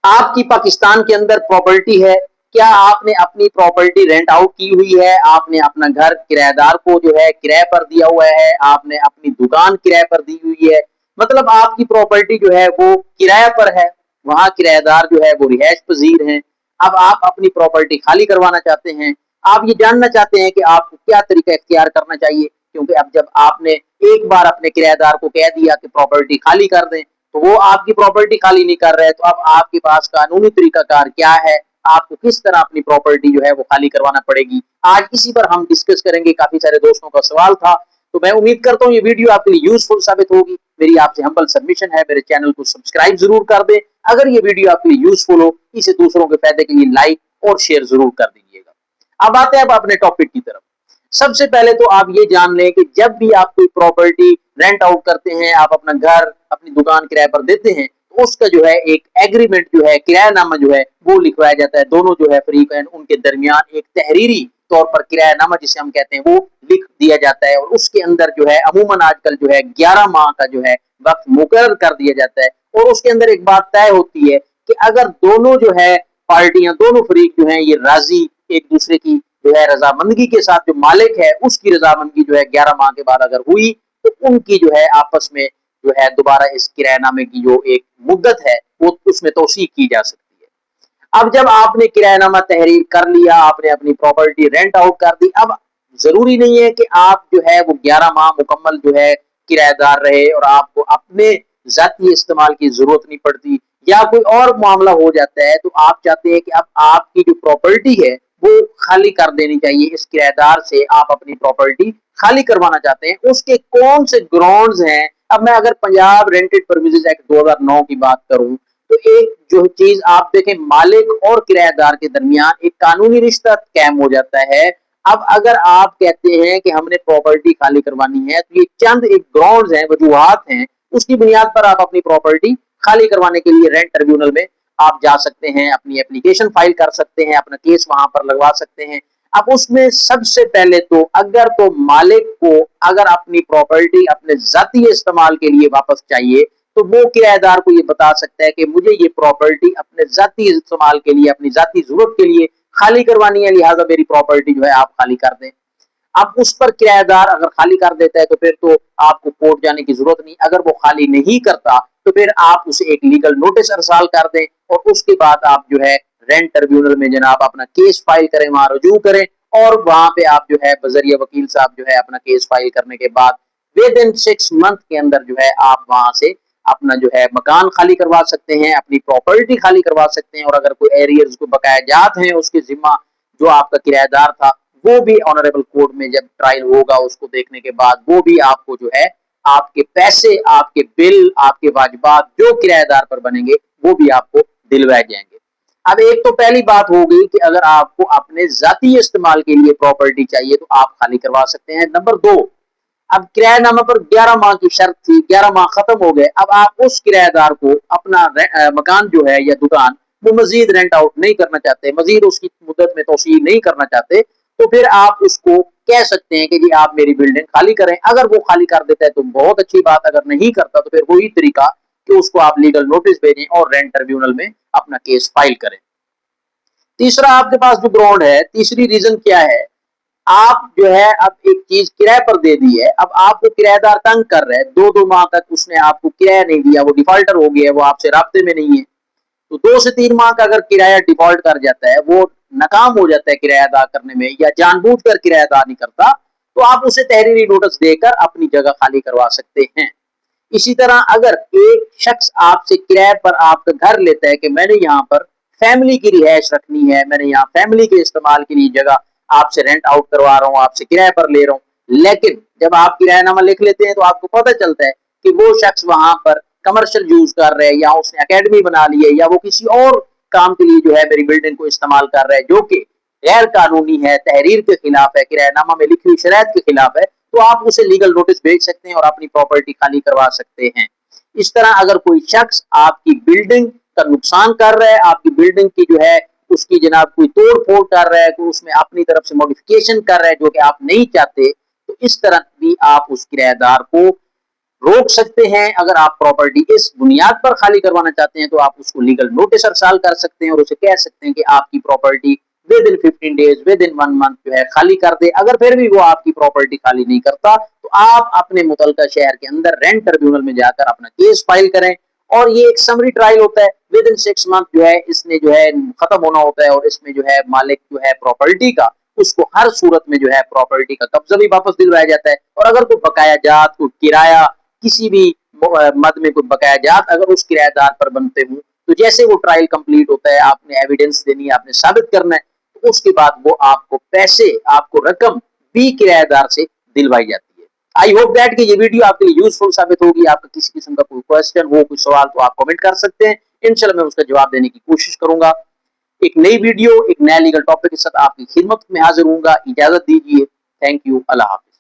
आपकी पाकिस्तान के अंदर प्रॉपर्टी है, क्या आपने अपनी प्रॉपर्टी रेंट आउट की हुई है, आपने अपना घर किराएदार को जो है किराए पर दिया हुआ है, आपने अपनी दुकान किराए पर दी हुई है, मतलब आपकी प्रॉपर्टी जो है वो किराए पर है, वहां किराएदार जो है वो रिहायश पजीर हैं। अब आप अपनी प्रॉपर्टी खाली करवाना चाहते हैं, आप ये जानना चाहते हैं कि आपको क्या तरीका इख्तियार करना चाहिए, क्योंकि अब जब आपने एक बार अपने किराएदार को कह दिया कि प्रॉपर्टी खाली कर दें, तो वो आपकी प्रॉपर्टी खाली नहीं कर रहे, तो अब आपके पास कानूनी तरीकाकार क्या है, आपको किस तरह अपनी प्रॉपर्टी जो है वो खाली करवाना पड़ेगी। आज इसी पर हम डिस्कस करेंगे। काफी सारे दोस्तों का सवाल था, तो मैं उम्मीद करता हूँ ये वीडियो आपके लिए यूजफुल साबित होगी। मेरी आपसे हम्बल सबमिशन है, मेरे चैनल को सब्सक्राइब जरूर कर दें। अगर ये वीडियो आपके लिए यूजफुल हो, इसे दूसरों के फायदे के लिए लाइक और शेयर जरूर कर दीजिएगा। अब आते हैं अपने टॉपिक की तरफ। सबसे पहले तो आप ये जान लें कि जब भी आप कोई प्रॉपर्टी रेंट आउट करते हैं, आप अपना घर अपनी दुकान किराए पर देते हैं, तो उसका जो है एक एग्रीमेंट जो है, किरायानामा जो है वो लिखवाया जाता है। दोनों जो है फरीकैन उनके दरमियान एक तहरीरी तौर पर किरायानामा जिसे हम कहते हैं वो लिख दिया जाता है, और उसके अंदर जो है अमूमन आजकल जो है 11 माह का जो है वक्त मुकर्रर कर दिया जाता है। और उसके अंदर एक बात तय होती है कि अगर दोनों जो है पार्टियां, दोनों फरीक जो है ये राजी एक दूसरे की जो है रजामंदगी के साथ, जो मालिक है उसकी रजामंदगी जो है 11 माह के बाद अगर हुई, तो उनकी जो है आपस में जो है दोबारा इस किरायानामे की जो एक मुद्दत है वो उसमें तौसीक की जा सकती है। अब जब आपने किरायानामा तहरीर कर लिया, आपने अपनी प्रॉपर्टी रेंट आउट कर दी, अब जरूरी नहीं है कि आप जो है वो 11 माह मुकम्मल जो है किराएदार रहे और आपको अपने जाती इस्तेमाल की जरूरत नहीं पड़ती, या कोई और मामला हो जाता है तो आप चाहते हैं कि अब आपकी जो प्रॉपर्टी है वो खाली कर देनी चाहिए, इस किराएदार से आप अपनी प्रॉपर्टी खाली करवाना चाहते हैं, उसके कौन से ग्राउंड्स हैं। अब मैं अगर पंजाब रेंटेड परमिसेस एक्ट 2009 की बात करूं, तो एक जो चीज आप देखें, मालिक और किराएदार के दरमियान एक कानूनी रिश्ता कायम हो जाता है। अब अगर आप कहते हैं कि हमने प्रॉपर्टी खाली करवानी है, तो ये चंद एक ग्राउंड्स हैं, वजूहात हैं, उसकी बुनियाद पर आप अपनी प्रॉपर्टी खाली करवाने के लिए रेंट ट्रिब्यूनल में आप जा सकते हैं, अपनी एप्लीकेशन फाइल कर सकते हैं, अपना केस वहां पर लगवा सकते हैं। अब उसमें सबसे पहले तो अगर तो मालिक को अगर अपनी प्रॉपर्टी अपने जाती इस्तेमाल के लिए वापस चाहिए, तो वो किराएदार को ये बता सकता है कि मुझे ये प्रॉपर्टी अपने जाती इस्तेमाल के लिए, अपनी जाती जरूरत के लिए खाली करवानी है, लिहाजा मेरी प्रॉपर्टी जो है आप खाली कर दें। अब उस पर किराएदार अगर खाली कर देता है तो फिर तो आपको कोर्ट जाने की जरूरत नहीं। अगर वो खाली नहीं करता तो फिर आप उसे एक लीगल नोटिस अरसाल कर दें, और उसके बाद आप जो है रेंट ट्रिब्यूनल में जनाब अपना केस फाइल करें, वहां रुजू करें, और वहां पे आप जो है बजरिया वकील साहब जो है अपना केस फाइल करने के बाद विद इन 6 मंथ के अंदर जो है आप वहां से अपना जो है मकान खाली करवा सकते हैं, अपनी प्रॉपर्टी खाली करवा सकते हैं। और अगर कोई एरियर्स को बकाया जात हैं उसके जिम्मा जो आपका किराएदार था, वो भी ऑनरेबल कोर्ट में जब ट्रायल होगा उसको देखने के बाद वो भी आपको जो है आपके पैसे, आपके बिल, आपके वाजिबात जो किराएदार पर बनेंगे वो भी आपको दिलवाए जाएंगे। अब एक तो पहली बात हो गई कि अगर आपको अपने जाती इस्तेमाल के लिए प्रॉपर्टी चाहिए तो आप खाली करवा सकते हैं। नंबर 2, अब किरायानामा पर 11 माह की शर्त थी, 11 माह खत्म हो गए, अब आप उस किराएदार को अपना मकान जो है या दुकान वो मजीद रेंट आउट नहीं करना चाहते, मजीद उसकी मुद्दत में तोसी नहीं करना चाहते, तो फिर आप उसको कह सकते हैं कि जी आप मेरी बिल्डिंग खाली करें। अगर वो खाली कर देता है तो बहुत अच्छी बात, अगर नहीं करता तो फिर वही तरीका कि उसको आप लीगल नोटिस भेजें और रेंट ट्रिब्यूनल में अपना केस फाइल करें। तीसरा आपके पास जो ग्राउंड है, तीसरी रीजन क्या है, आप जो है अब एक चीज किराए पर दे दी है, अब आपको किराएदार तंग कर रहा है, 2-2 माह तक उसने आपको किराया नहीं दिया, वो डिफॉल्टर हो गया है, वो आपसे राब्ते में नहीं है, तो 2 से 3 माह का अगर किराया डिफॉल्ट कर जाता है, वो नाकाम हो जाता है किराया अदा करने में या जानबूझकर किराया अदा नहीं करता, तो आप उसे तहरीरी नोटिस देकर अपनी जगह खाली करवा सकते हैं। इसी तरह अगर एक शख्स आपसे किराए पर आपका घर लेता है कि मैंने यहाँ पर फैमिली की रिहायश रखनी है, मैंने यहाँ फैमिली के इस्तेमाल के लिए जगह आपसे रेंट आउट करवा रहा हूँ, आपसे किराए पर ले रहा हूँ, लेकिन जब आप किरायानामा लिख लेते हैं तो आपको पता चलता है कि वो शख्स वहां पर कमर्शियल यूज कर रहे हैं, या उसने अकेडमी बना ली है, या वो किसी और काम के लिए जो है मेरी बिल्डिंग को इस्तेमाल कर रहा है, जो कि गैर कानूनी है, तहरीर के खिलाफ है, किरायानामा में लिखी हुई शरायत के खिलाफ है, तो आप उसे लीगल नोटिस भेज सकते हैं और अपनी प्रॉपर्टी खाली करवा सकते हैं। इस तरह अगर कोई शख्स आपकी बिल्डिंग का नुकसान कर रहा है, आपकी बिल्डिंग की जो है उसकी जनाब कोई तोड़ फोड़ कर रहा है, कोई उसमें अपनी तरफ से मॉडिफिकेशन कर रहा है जो कि आप नहीं चाहते, तो इस तरह भी आप उस किराएदार को روک سکتے ہیں. اگر آپ پراپرٹی اس بنیاد پر خالی کروانا چاہتے ہیں تو آپ اس کو لیگل نوٹس ارسال کر سکتے ہیں اور اسے کہہ سکتے ہیں کہ آپ کی property with in 15 days with in 1 month جو ہے خالی کر دے. اگر پھر بھی وہ آپ کی پراپرٹی خالی نہیں کرتا تو آپ اپنے متعلقہ شہر کے اندر رینٹ ٹریبیونل میں جا کر اپنا کیس فائل کریں. اور یہ ایک سمری ٹرائل ہوتا ہے, ود ان 6 month جو ہے اس نے جو ہے ختم ہونا ہوتا ہے, اور اس میں جو ہے مالک جو ہے پراپرٹی کا اس کو ہر صورت میں جو ہے پراپرٹی کا قبضہ بھی واپس دلوایا جاتا ہے. اور اگر کوئی بقایا جات, کوئی کرایہ, کسی بھی مد میں کوئی بقایا جات اگر اس کرایہ دار پر بنتے ہوں تو جیسے وہ ٹرائل کمپلیٹ ہوتا ہے, آپ نے ایویڈنس دینی ہے, آپ نے ثابت کرنا ہے, تو اس کے بعد وہ آپ کو پیسے, آپ کو رقم بھی کرایہ دار سے دلوائی جاتی ہے. آئی ہوپ دیٹ کہ یہ ویڈیو آپ کے لیے یوزفل ثابت ہوگی. آپ کا کسی قسم کا کوئی کوشچن ہو, کوئی سوال, تو آپ کمنٹ کر سکتے ہیں. انشاءاللہ میں اس کا جواب دینے کی کوشش کروں گا. ایک نئی ویڈیو, ایک نیا لیگل ٹاپک کے ساتھ آپ کی خدمت میں حاضر ہوں گا. اجازت دیجیے. Thank you. اللہ حافظ.